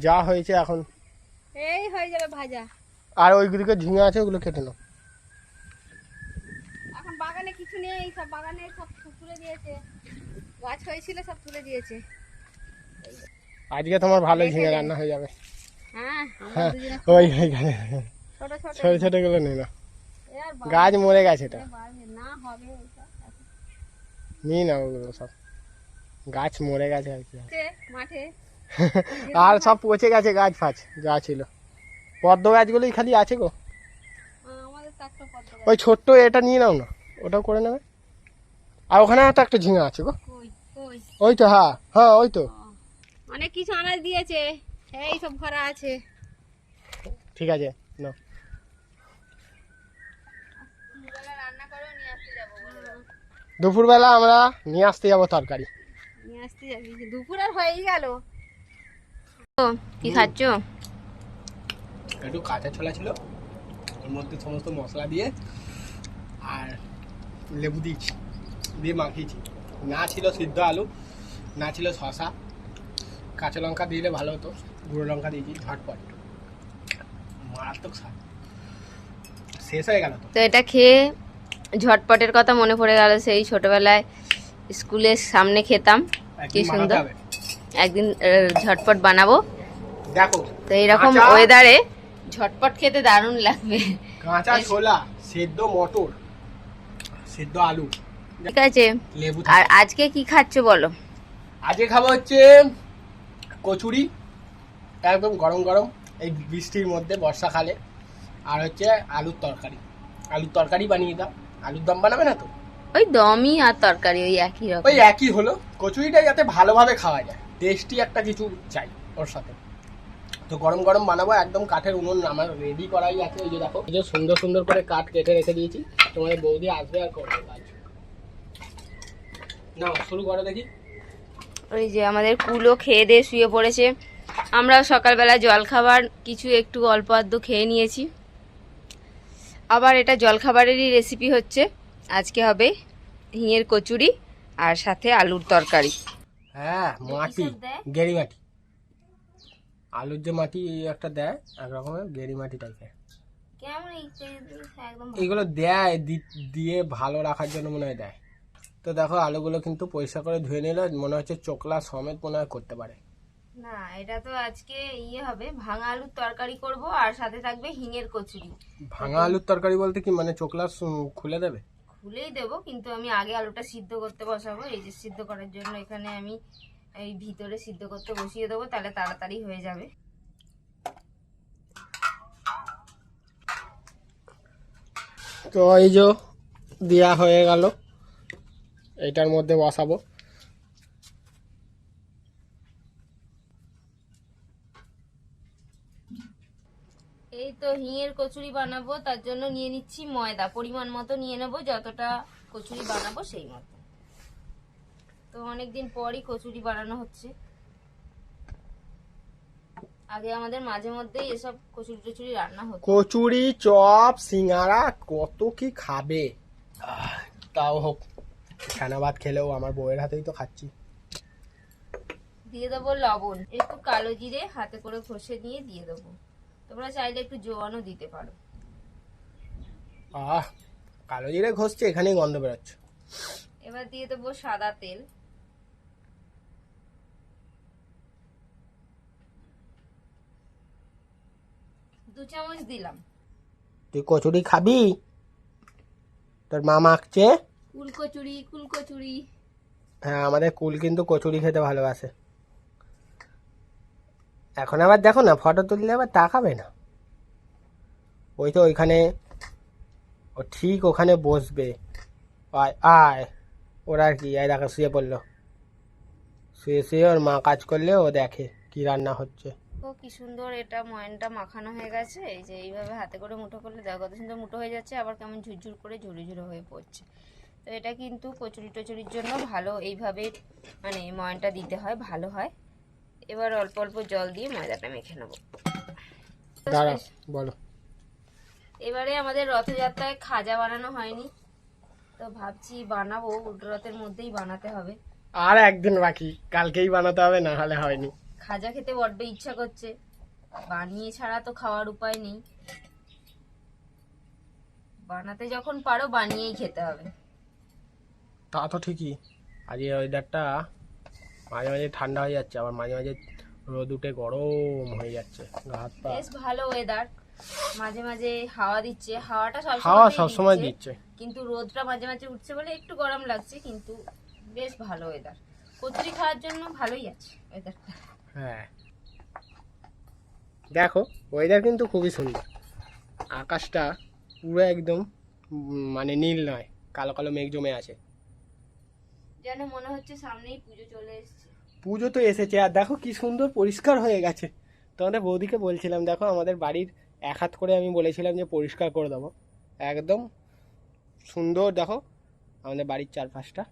যা হয়েছে এখন এই হয়ে যাবে ভাজা। আর ওইগুলোকে ঝিঙে আছে ওগুলো কেটে নাও। এখন বাগানে কিছু নেই, সব বাগানে সব তুলে দিয়েছে, গাছ হয়েছিল সব তুলে দিয়েছে। আজকে তোমার ভালো ঝিঙে রান্না হয়ে যাবে। হ্যাঁ হ্যাঁ ওই ওইখানে ছোট ছোট ছোট ছোট গুলো নেই না, গাছ মরে গেছে এটা, না হবে ওইটা নিই না ওগুলো সব, গাছ মরে গেছে আর কি। মাঠে আর সব পচে গেছে গাছ ফাছ যা ছিল, পদ্ম গাছগুলোই খালি আছে গো। আমাদের তো একটা পদ্ম গাছ। ওই ছোট্ট এটা নিয়ে নাও না, ওটাও করে নেবে। আর ওখানে তো একটা ঝিঙা আছে গো, কই কই ওই তো, হ্যাঁ হ্যাঁ ওই তো। অনেক কিছু আনাজ দিয়েছে, এই সব ভরা আছে। ঠিক আছে নাও। রান্না করো, নিয়ে আসতে যাবো। দুপুরবেলা আমরা নিয়ে আসতে যাবো তরকারি। নিয়ে আসতে যাবি, দুপুর আর হয়েই গেল। কি খাচ্ছ? একটু কাঁচা ছোলা ছিল, ওর মধ্যে সমস্ত মশলা দিয়ে আর লেবু দিয়েছি, দিয়ে মাখিয়েছি। না ছিল সিদ্ধ আলু, না ছিল শশা, কাঁচা লঙ্কা দিলে ভালো হতো, গুঁড়ো লঙ্কা দিয়েছি, ঝটপট মারাত্মক স্বাদ। শেষ হয়ে গেল তো এটা খেয়ে ঝটপটের কথা মনে পড়ে গেল, সেই ছোটবেলায় স্কুলের সামনে খেতাম, কি সুন্দর। একদিন ঝটপট বানাবো, দেখো তো এইরকম ওয়েদারে ঝটপট খেতে দারুণ লাগবে। কাঁচা ছোলা, সেদ্ধ মটর, সেদ্ধ আলু, ঠিক আছে। লেবু। আর আজকে কি খাচ্ছ বলো? আজকে খাবো হচ্ছে কচুরি, একদম গরম গরম এই বৃষ্টির মধ্যে বর্ষাকালে, আর হচ্ছে আলুর তরকারি। আলুর তরকারি বানিয়ে দাও, আলুর দম বানাবে না তো? ওই দমই আর তরকারি ওই একই রকম। ওই একই হলো, কচুরিটা যাতে ভালোভাবে খাওয়া যায়, টেস্টি একটা কিছু চাই ওর সাথে। তো গরম গরম বানাবো, একদম কাঠের উনুন আমার রেডি করাই আছে। এই যে দেখো, এই যে সুন্দর সুন্দর করে কাঠ কেটে রেখে দিয়েছি, তোমাদের বৌদি আসবে আর করবে কাজ। না শুরু করো দেখি। ওই যে আমাদের কুলো খেয়ে দিয়ে শুয়ে পড়েছে, আমরা সকালবেলা জলখাবার কিছু একটু অল্প আধটু খেয়ে নিয়েছি। আবার এটা জলখাবারেরই রেসিপি হচ্ছে, আজকে হবে হিঙের কচুরি আর সাথে আলুর তরকারি। হ্যাঁ মাটি, গেরি মাটি, আলুর যে মাটি একটা দেয় এক রকমের গেরি মাটি টাইপের, কেমন একদম এগুলো দেয় দিয়ে ভালো রাখার জন্য মনে হয় দেয়। তো দেখো আলুগুলো কিন্তু পরিষ্কার করে ধুয়ে নিলে মনে হচ্ছে চোকলা সমেত মনে হয় করতে পারে না। এটা তো আজকে হবে ভাঙা আলুর তরকারি করব, আর সাথে থাকবে হিঙের কচুরি। ভাঙা আলুর তরকারি বলতে কি মানে চোকলা খুলে দেবে? খুলেই দেবো, কিন্তু আমি আগে আলুটা সিদ্ধ করতে বসাবো। এই যে সিদ্ধ করার জন্য এখানে আমি এই ভিতরে সিদ্ধ করতে বসিয়ে দেবো, তাহলে তাড়াতাড়ি হয়ে যাবে। তো এই যে দেওয়া হয়ে গেল, এইটার মধ্যে বসাবো। এই তো হিঙের কচুরি বানাবো, তার জন্য নিয়ে নিচ্ছি ময়দা, পরিমাণ মতো নিয়ে নেবো, যতটা কচুরি বানাবো সেই মতো। তো অনেকদিন পরই কচুরি বানানো হচ্ছে, আগে আমাদের মাঝে মধ্যেই এসব কচুরি টচুরি রান্না হতো। কচুরি, চপ, সিঙ্গারা কত কি খাবে, তাও হোক, খানা ভাত খেলেও আমার বউয়ের হাতেই তো খাচ্ছি। দিয়ে দেবো লবণ, একটু কালো জিরে হাতে করে ঘষে নিয়ে দিয়ে দেবো, তোমরা চাইলে একটু জোয়ানও দিতে পারো। কালো জিরে ঘষছে, এখানেই গন্ধ বেরোচ্ছে। এবার দিয়ে দেবো সাদা তেল, দু চামচ দিলাম। তুই কচুরি খাবি? তোর মা মাখছে কুলকচুরি, কুলকচুরি। হ্যাঁ আমাদের কুল কিন্তু কচুরি খেতে ভালোবাসে। এখন আবার দেখো না, ফটো তুললে আবার তাকাবে না। ওই তো ওইখানে, ও ঠিক ওখানে বসবে। আয় আয়, ওরা আর কি, আয় দেখো শুয়ে পড়লো, শুয়ে শুয়ে ওর মা কাজ করলে ও দেখে কি রান্না হচ্ছে। ও কি সুন্দর এটা ময়নটা মাখানো হয়ে গেছে। এই যে এইভাবে হাতে করে মুঠো করলে দেখো কত সুন্দর মুঠো হয়ে যাচ্ছে, আবার কেমন ঝুরঝুর করে ঝুড়ো ঝুড়ো হয়ে পড়ছে। তো এটা কিন্তু কচুরি টচুরির জন্য ভালো, এইভাবে মানে ময়নটা দিতে হয়, ভালো হয়। এবার অল্প অল্প জল দিয়ে ময়দাটা মেখে নেবো। দাঁড়া বলো। এবারে আমাদের রথযাত্রায় খাজা বানানো হয়নি, তো ভাবছি বানাবো, উল্টো রথের মধ্যেই বানাতে হবে। আর একদিন বাকি, কালকেই বানাতে হবে, না হলে হয়নি। খাজা খেতে বড্ড ইচ্ছা করছে, বানিয়ে ছাড়া তো খাওয়ার উপায় নেই। বানাতে যখন পারো বানিয়েই খেতে হবে। তা তো ঠিকই। আজ এই ওয়েদারটা মাঝে মাঝে ঠান্ডা হয়ে যাচ্ছে, আবার মাঝে মাঝে রোদ উঠে গরম হয়ে যাচ্ছে গা হাত পা। বেশ ভালো ওয়েদার, মাঝে মাঝে হাওয়া দিচ্ছে, হাওয়াটা হাওয়া সবসময় সবসময় দিচ্ছে, কিন্তু রোদটা মাঝে মাঝে উঠছে বলে একটু গরম লাগছে, কিন্তু বেশ ভালো ওয়েদার। কচুরি খাওয়ার জন্য ভালোই আছে ওয়েদারটা। হ্যাঁ দেখো ওয়েদার কিন্তু খুবই সুন্দর, আকাশটা পুরো একদম মানে নীল নয়, কালো কালো মেঘ জমে আছে, যেন মনে হচ্ছে সামনেই পুজো চলে এসেছে। পুজো তো এসেছে। আর দেখো কি সুন্দর পরিষ্কার হয়ে গেছে। তোমাদের বৌদিকে বলছিলাম দেখো আমাদের বাড়ির এক হাত করে আমি বলেছিলাম যে পরিষ্কার করে দেবো, একদম সুন্দর। দেখো আমাদের বাড়ির চারপাশটা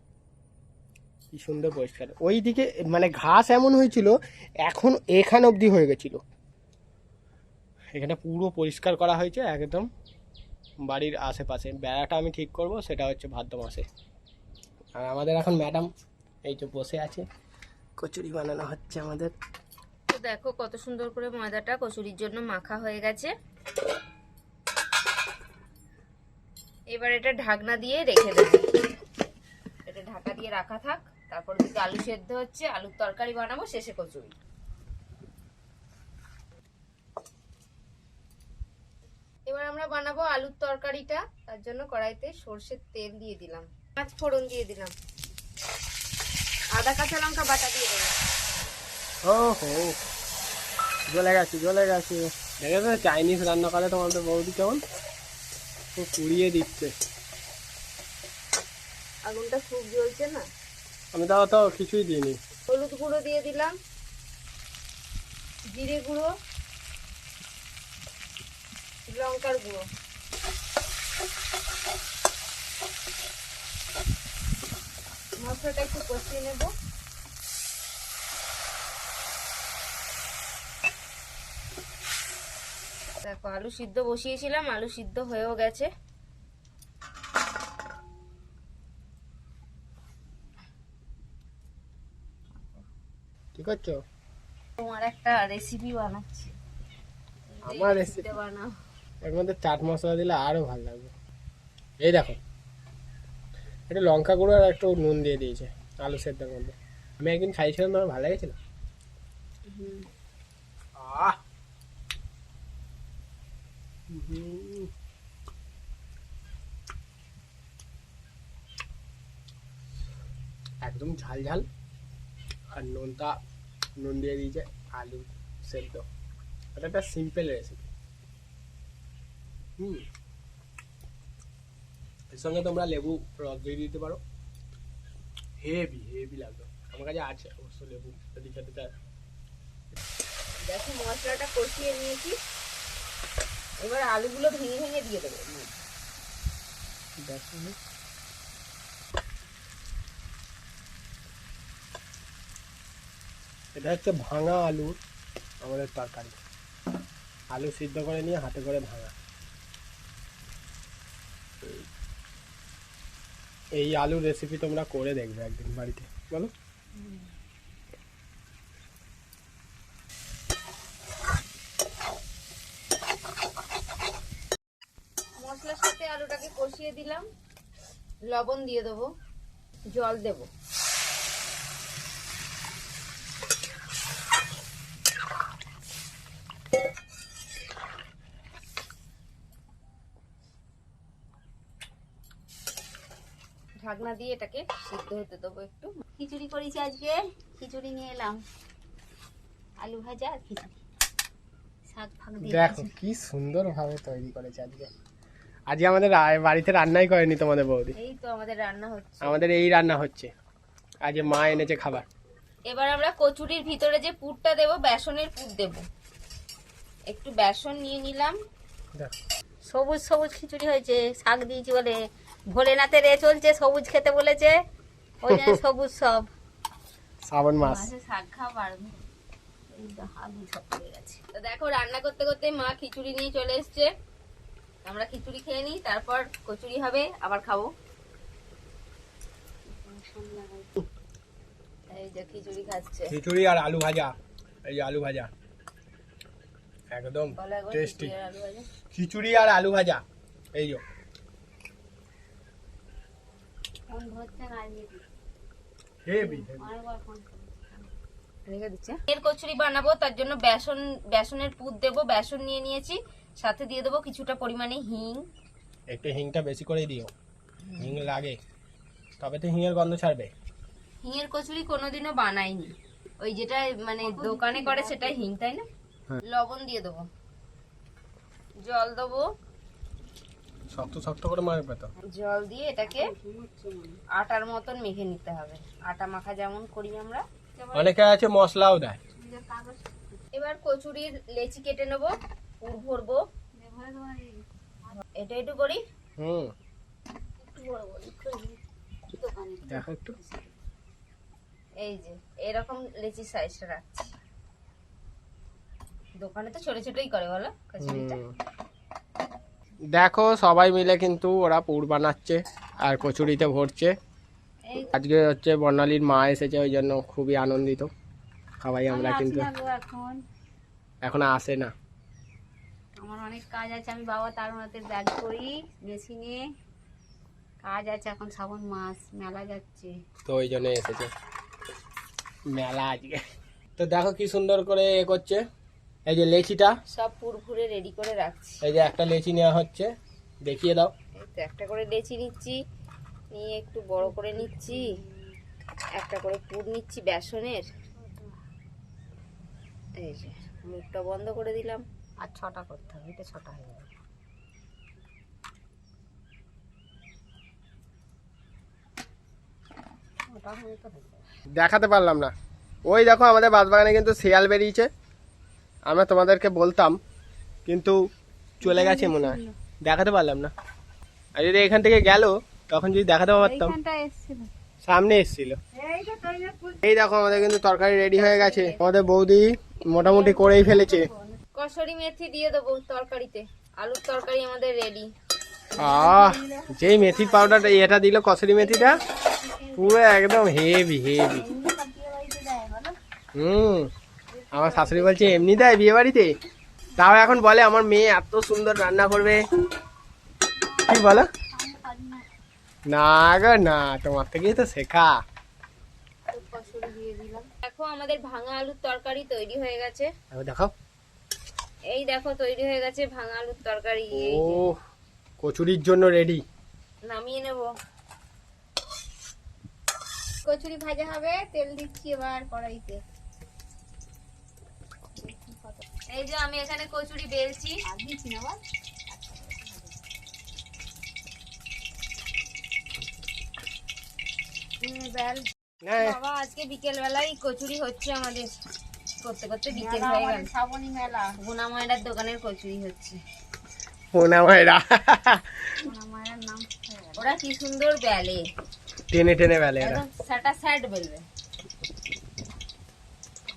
কি সুন্দর পরিষ্কার। ওই দিকে মানে ঘাস এমন হয়েছিল, এখন এখান অবধি হয়ে গেছিল, এখানে পুরো পরিষ্কার করা হয়েছে একদম বাড়ির আশেপাশে। বেড়াটা আমি ঠিক করব, সেটা হচ্ছে ভাদ্র মাসে। আর আমাদের এখন ম্যাডাম এই যে বসে আছে, কচুরি বানানো হচ্ছে আমাদের। তো দেখো কত সুন্দর করে ময়দাটা কচুরির জন্য মাখা হয়ে গেছে। এবার এটা ঢাকনা দিয়ে রেখে দেবো, এটা ঢাকা দিয়ে রাখা থাক। তারপর দিকে আলু সেদ্ধ হচ্ছে, আলুর তরকারি বানাবো, শেষে কচুরি। এবার আমরা বানাবো আলুর তরকারিটা। তার জন্য কড়াইতে সর্ষের তেল দিয়ে দিলাম, 5 ফোড়ন দিয়ে দিলাম, আদা কাঁচা লঙ্কা বাটা দিয়ে দেবো। ও হো জ্বলে গেছে জ্বলে গেছে। দেখেছো চাইনিজ রান্না করে তোমাদের বৌদি কেমন খুব পুড়িয়ে দিচ্ছে। আগুনটা খুব জ্বলছে না। আমি তাও তো কিছুই দিইনি। হলুদ গুঁড়ো দিয়ে দিলাম, জিরে গুঁড়ো, লঙ্কার গুঁড়ো, মশলাটা একটু কষিয়ে নেব। দেখো আলু সিদ্ধ বসিয়েছিলাম, আলু সিদ্ধ হয়েও গেছে। কি করছো? তোমার একটা রেসিপি বানাচ্ছি। আমার রেসিপি বানাও। এর মধ্যে চাট মশলা দিলে আরো ভালো লাগবে। এই দেখো একটু লঙ্কা গুঁড়ো আর একটু নুন দিয়ে দিয়েছে আলু সেদ্ধের মধ্যে। আমি একদিন খাইছিলাম, তোমার ভালো লেগেছিল। আহ একদম ঝাল ঝাল, আর নুন দিয়ে দিয়েছে আলু সেদ্ধ। এটা একটা সিম্পল রেসিপি। এর সঙ্গে তোমরা লেবু রস দিয়ে দিতে পারো, হেভি হেভি লাগবে। আমার কাছে আছে অবশ্য লেবু, যদি খেতে চায়। দেখো মশলাটা কষিয়ে নিয়েছি, এবার আলুগুলো ভেঙে ভেঙে দিয়ে দেবো। দেখো এটা হচ্ছে ভাঙা আলুর আমাদের তরকারি। আলু সিদ্ধ করে নিয়ে হাতে করে ভাঙা। এই আলুর রেসিপি তোমরা করে দেখবে একদিন বাড়িতে, বলো। মশলার সাথে আলুটাকে কষিয়ে দিলাম, লবণ দিয়ে দেবো, জল দেবো। ঢাকনা দিয়ে এটাকে সিদ্ধ হতে দেবো একটু। খিচুড়ি করেছি আজকে, খিচুড়ি নিয়ে এলাম, আলু ভাজা আর খিচুড়ি, শাক ফাক দিয়ে। দেখো কি সুন্দর ভাবে তৈরি করেছে আজকে। আজকে আমাদের বাড়িতে রান্নাই করেনি তোমাদের বৌদি, এই তো আমাদের রান্না হচ্ছে, আমাদের এই রান্না হচ্ছে। আজকে মা এনেছে খাবার। এবার আমরা কচুরির ভিতরে যে পুরটা দেব, বেসনের পুর দেব। একটু বেসন নিয়ে নিলাম। দেখো সবুজ সবুজ খিচুড়ি হয়েছে, শাক দিয়েছি বলে। ভোলেনাথের এ চলছে, সবুজ খেতে বলেছে, ওই জন্য সবুজ সব। শ্রাবণ মাস মাসে শাক খাওয়া বাড়বে। এই তো আলু সব হয়ে গেছে। তো দেখো রান্না করতে করতে মা খিচুড়ি নিয়ে চলে এসছে। আমরা খিচুড়ি খেয়ে নিই, তারপর কচুরি হবে, আবার খাবো। এই যে খিচুড়ি খাচ্ছে। খিচুড়ি আর আলু ভাজা এই যে আলু ভাজা, একদম বলো একবার টেস্টি। খিচুড়ি আর আলু ভাজা। খিচুড়ি আর আলু ভাজা, এই যে হেভি। রেখে দিচ্ছি। এর কচুরি বানাবো, তার জন্য বেসনের পুর দেবো, বেসন নিয়ে নিয়েছি, সাথে দিয়ে দেবো কিছুটা পরিমাণে হিং। একটু হিংটা বেশি করে দিও, হিং লাগে তবে তো হিঙের গন্ধ ছাড়বে। হিঙের কচুরি কোনোদিনও বানাইনি, ওই যেটা মানে দোকানে করে সেটাই হিং, তাই না? লবণ দিয়ে দেবো, জল দেবো, শক্ত শক্ত করে মারবে তো। জল দিয়ে এটাকে আটার মতন মেখে নিতে হবে, আটা মাখা যেমন করি আমরা। অনেকে আছে মশলাও দেয়। এবার কচুরির লেচি কেটে নেবো, পুর ভরবো, এটা একটু করি। দেখো একটু, এই যে এরকম লেচি সাইজটা রাখছি, দোকানে তো ছোট ছোটই করে বলো কচুরিটা। দেখো সবাই মিলে কিন্তু ওরা পুর বানাচ্ছে আর কচুরিতে ভরছে। এই আজকে হচ্ছে বর্ণালীর মা এসেছে, ওই জন্য খুবই আনন্দিত সবাই আমরা, কিন্তু এখন আসে না। আমার অনেক কাজ আছে, আমি বাবা তার হাতে ব্যাগ করি মেশিনে কাজ আছে, এখন শ্রাবণ মাস মেলা যাচ্ছে। তো ওই জন্য এসেছে মেলা আজকে। তো দেখো কি সুন্দর করে এ করছে, এই যে লেচিটা, সব পুর ভরে রেডি করে রাখছি। এই যে একটা লেচি নেওয়া হচ্ছে, দেখিয়ে দাও। এই তো একটা করে লেচি নিচ্ছি, নিয়ে একটু বড় করে নিচ্ছি, একটা করে পুর নিচ্ছি বেসনের। এই যে মুখটা বন্ধ করে দিলাম, আর 6টা করতে হবে, এটা 6টা হয়ে যাবে। ওটা হয়ে তো হয়ে যাবে। দেখাতে পারলাম না। ওই দেখো আমাদের বাঁশবাগানে কিন্তু শিয়াল বেরিয়েছে, আমরা তোমাদেরকে বলতাম কিন্তু চলে গেছে মনে হয়, দেখাতে পারলাম না। আর যদি এখান থেকে গেল তখন যদি দেখাতে পারতাম। এইখানটা এসেছিল, সামনে এসেছিল। এই যে তৈরি ফুল। এই দেখো আমাদের কিন্তু তরকারি রেডি হয়ে গেছে, আমাদের বৌদি মোটামুটি করেই ফেলেছে। কসুরি মেথি দিয়ে দেবো তরকারিতে, আলুর তরকারি আমাদের রেডি। যেই মেথির পাউডারটা এটা দিল, কসুরি মেথিটা পুরো একদম হেভি হেভি। আমার শাশুড়ি বলছে এমনি দেয় বিয়ে বাড়িতে, তাও এখন বলে আমার মেয়ে এত সুন্দর রান্না করবে। কি বলো? না গো না, তোমার থেকেই তো শেখা। কসুরি দিয়ে দিলাম। দেখো আমাদের ভাঙা আলুর তরকারি তৈরি হয়ে গেছে, দেখো এই দেখো তৈরি হয়ে গেছে ভাঙা আলুর তরকারি। ও এই যে কচুরির জন্য রেডি। নামিয়ে নেব। কচুরি ভাজা হবে, তেল দিচ্ছি এবার কড়াইতে। এই যে আমি এখানে কচুরি বেলছি, আর দিচ্ছি না বল। বেল বাবা আজকে বিকেল বেলায় কচুরি হচ্ছে আমাদের, করতে করতে বিকেল হয়ে গেল। শ্রাবণী মেলা, গুনা ময়দার দোকানের কচুরি হচ্ছে। পোনা মায়েরা আমার মায়ের নাম হয়ে গেল। ওরা কি সুন্দর বেলে, টেনে টেনে বেলে এরা। একদম সাটা সাইড বেলবে।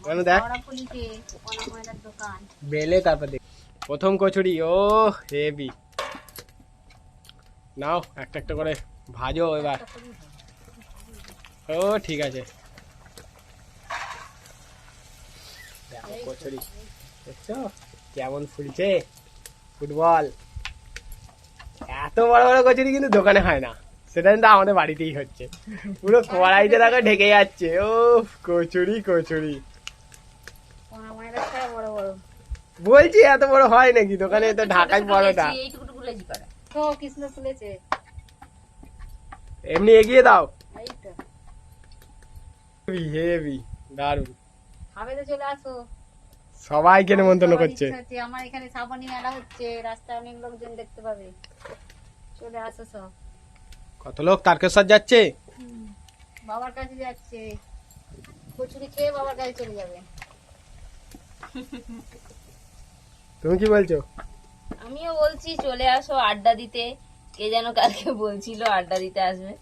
মানে দেখ হাওড়া পুলিশে কোনা মায়ের দোকান। বেলে তারপর দেখ প্রথম কচুরি। ও হেভি। নাও একটা একটা করে ভাজো এবার। ও ঠিক আছে, দেখো কচুরি দেখছো কেমন ফুলছে, ফুটবল। এত বড় বড় কচুরি কিন্তু দোকানে হয় না, সেটা কিন্তু আমাদের বাড়িতেই হচ্ছে। পুরো কড়াইতে দেখো ঢেকে যাচ্ছে। ও কচুরি কচুরি কোনা মায়ের ছাড়া বড় বড়। বলছি এত বড় হয় নাকি দোকানে, তো ঢাকায় বড়টা। এইটুকু গুলেজি করা। তো কৃষ্ণ ফুলেছে, এমনি এগিয়ে দাও। এই তো হেভি হেভি দারুন। হবে তো চলে আসো। সবাইকে নেমন্তন্ন সবার করছে। ইচ্ছা হচ্ছে, আমার এখানে শ্রাবণী মেলা হচ্ছে, রাস্তায় অনেক লোকজন দেখতে পাবে, চলে আসো সব। কত লোক তারকেশ্বর যাচ্ছে। বাবার কাছে যাচ্ছে, কচুরি খেয়ে বাবার কাছে চলে যাবে। তুমি কি বলছো? আমিও বলছি চলে আসো আড্ডা দিতে, কে যেন কালকে বলছিল আড্ডা দিতে আসবে।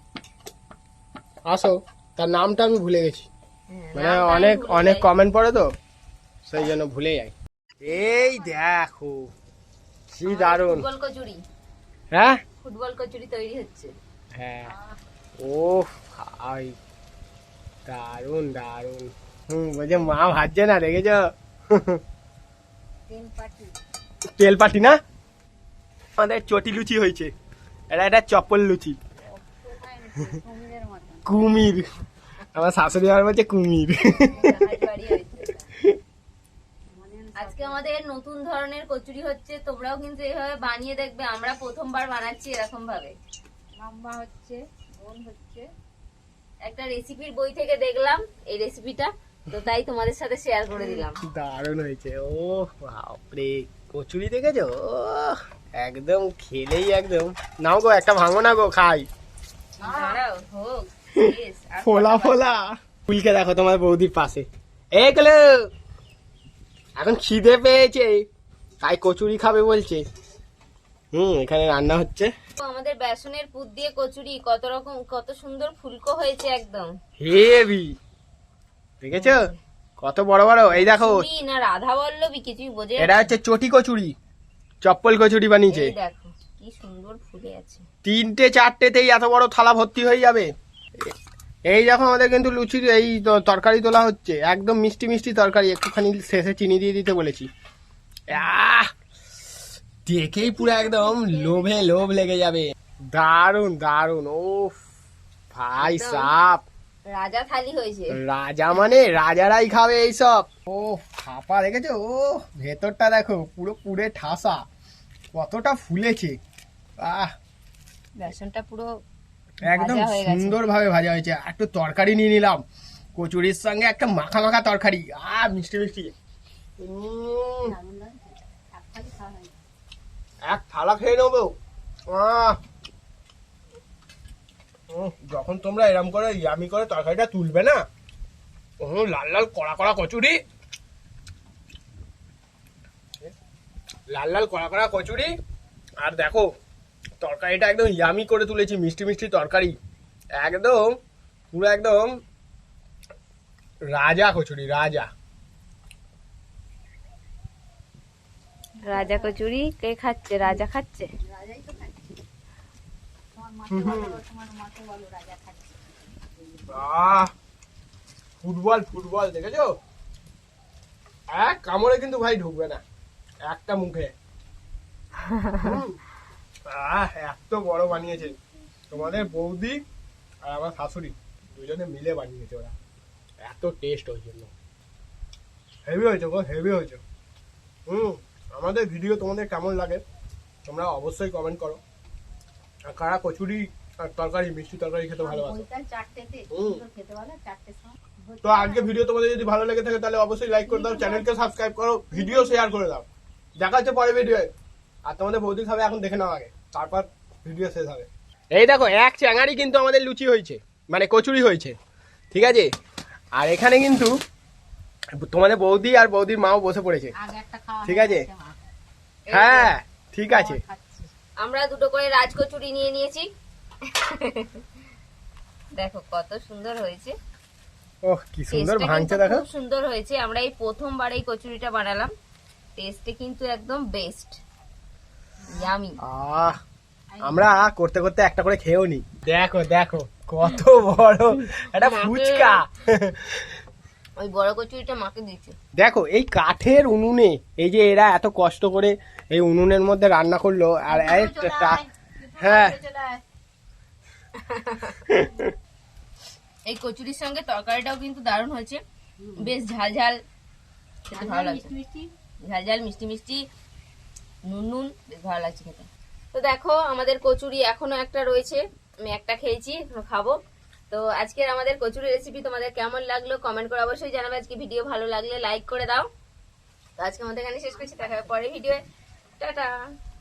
আসো, তার নামটা আমি ভুলে গেছি, মানে নামটা আমি অনেক ভুলে অনেক যাই। কমেন্ট পড়ে তো সেই জন্য ভুলে যাই। এই দেখো কি দারুন। ফুটবল কচুরি, হ্যাঁ ফুটবল কচুরি তৈরি হচ্ছে। হ্যাঁ ও ভাই দারুন দারুন। বলছে মা ভাজছে না, দেখেছ? তেল পাটি তেল পাটি না, আমাদের চটি লুচি হয়েছে, এটা চপ্পল লুচি। কুমিরের মতন কুমির, আমার শাশুড়ি আমার বলছে কুমির। বাড়ি হয়েছে। আজকে আমাদের নতুন ধরনের কচুরি হচ্ছে, তোমরাও কিন্তু এইভাবে বানিয়ে দেখবে। আমরা প্রথমবার বানাচ্ছি এরকম ভাবে। লম্বা হচ্ছে, গোল হচ্ছে। একটা রেসিপির বই থেকে দেখলাম এই রেসিপিটা, তো তাই তোমাদের সাথে শেয়ার করে দিলাম। দারুণ হয়েছে। ও বাপরে, কচুরি দেখেছো? ও একদম খেলেই একদম। নাও গো, একটা ভাঙো না গো, খাই। দাঁড়াও হোক শেষ, আর ফোলা কটা ফোলা ফুলকে দেখো তোমার বৌদির পাশে। এগুলো এখন খিদে পেয়েছে, তাই কচুরি খাবে বলছে। এখানে রান্না হচ্ছে। তো আমাদের বেসনের পুর দিয়ে কচুরি কত রকম, কত সুন্দর ফুলকো হয়েছে একদম হেভি, দেখেছো কত বড় বড়? এই দেখো, কচুরি না রাধা বল্লবী কিছুই বোঝে এটা হচ্ছে চটি কচুরি, চপ্পল কচুরি বানিয়েছে। এই দেখো কি সুন্দর ফুলে আছে। 3টে 4টেতেই এত বড় থালা ভর্তি হয়ে যাবে। এই দেখো আমাদের কিন্তু লুচির এই তরকারি তোলা হচ্ছে, একদম মিষ্টি মিষ্টি তরকারি, একটুখানি শেষে চিনি দিয়ে দিতে বলেছি। আহ, দেখেই পুরো একদম লোভে লোভ লেগে যাবে। দারুন দারুন, ও ভাই একদম। সাপ, রাজা থালি হয়েছে। রাজা মানে রাজারাই খাবে এইসব। ও ফাপা দেখেছো? ও ভেতরটা দেখো পুরো পুরে ঠাসা, কতটা ফুলেছে। আহ, বেসনটা পুরো একদম ভাজা হয়ে গেছে। সুন্দর ভাবে ভাজা হয়েছে। আর একটু তরকারি নিয়ে নিলাম কচুরির সঙ্গে, একটা মাখা মাখা তরকারি, মিষ্টি মিষ্টি। দারুণ লাগছে। এক থালি খাওয়া হয়নি। এক থালা খেয়ে নেবো। আহ, যখন তোমরা এরম করে ইয়ামি করে তরকারিটা তুলবে না, লাল লাল কড়া কড়া কচুরি, লাল লাল কড়া কড়া কচুরি, আর দেখো তরকারিটা একদম ইয়ামি করে তুলেছি, মিষ্টি মিষ্টি তরকারি, একদম পুরো একদম রাজা কচুরি, রাজা। রাজা কচুরি কে খাচ্ছে? রাজা খাচ্ছে। রাজাই তো খাচ্ছে। তোমার মাকে বলো, তোমার মাকে বলো রাজা খাচ্ছে। ফুটবল ফুটবল দেখেছো? এক কামড়ে কিন্তু ভাই ঢুকবে না, একটা মুখে। এত বড় বানিয়েছে তোমাদের বৌদি আর আমার শাশুড়ি, দুজনে মিলে বানিয়েছে ওরা, এত টেস্ট ওই জন্য। হেভি হয়েছে গো, হেভি হয়েছে। আমাদের ভিডিও তোমাদের কেমন লাগে তোমরা অবশ্যই কমেন্ট করো। আর কারা কচুরি আর তরকারি, মিষ্টি তরকারি খেতে ভালোবাসো। বইকাল 4টেতে সুন্দর খেতে বলে, 4টের সময়। তো আজকে ভিডিও তোমাদের যদি ভালো লেগে থাকে তাহলে অবশ্যই লাইক করে দাও, চ্যানেলকে সাবস্ক্রাইব করো, ভিডিও শেয়ার করে দাও। দেখা হচ্ছে পরের ভিডিওয়ে। আর তোমাদের বৌদি খাবে, এখন দেখে নাও আগে, তারপর ভিডিও শেষ হবে। এই দেখো, এক চ্যাঙারি কিন্তু আমাদের লুচি হয়েছে, মানে কচুরি হয়েছে, ঠিক আছে? আর এখানে কিন্তু তোমাদের বৌদি আর বৌদির মাও বসে পড়েছে, আগে একটা খাওয়া ঠিক হয়ে আছে? গেছে মা। হ্যাঁ ঠিক আছে। খাচ্ছি। আমরা দুটো করে রাজকচুরি নিয়ে নিয়েছি। দেখো কত সুন্দর হয়েছে, ওহ কি সুন্দর টেস্টটা ভাঙছে কিন্তু দেখো। খুব সুন্দর হয়েছে। আমরা এই প্রথমবার এই কচুরিটা বানালাম, টেস্টে কিন্তু একদম বেস্ট, ইয়ামি। আমরা করতে করতে একটা করে খেয়েও নি। দেখো দেখো কত বড় একটা ফুচকা। ওই বড় কচুরিটা মাকে দিয়েছে। দেখো এই কাঠের উনুনে, এই যে এরা এত কষ্ট করে এই উনুনের মধ্যে রান্না করলো, আর হ্যাঁ এই কচুরির সঙ্গে তরকারিটাও কিন্তু দারুণ হয়েছে, বেশ ঝাল ঝাল, খেতে ভালো লাগছে। মিষ্টি মিষ্টি। ঝাল ঝাল মিষ্টি মিষ্টি নুন নুন, বেশ ভালো লাগছে খেতে। তো দেখো আমাদের কচুরি এখনো একটা রয়েছে, আমি একটা খেয়েছি, এখনো খাবো। তো আজকের আমাদের কচুরি রেসিপি তোমাদের কেমন লাগলো কমেন্ট করে অবশ্যই জানাবে। আজকে ভিডিও ভালো লাগলে লাইক করে দাও। তো আজকে আমাদের এখানে শেষ করছি, দেখা হবে পরের ভিডিওয়ে। টাটা।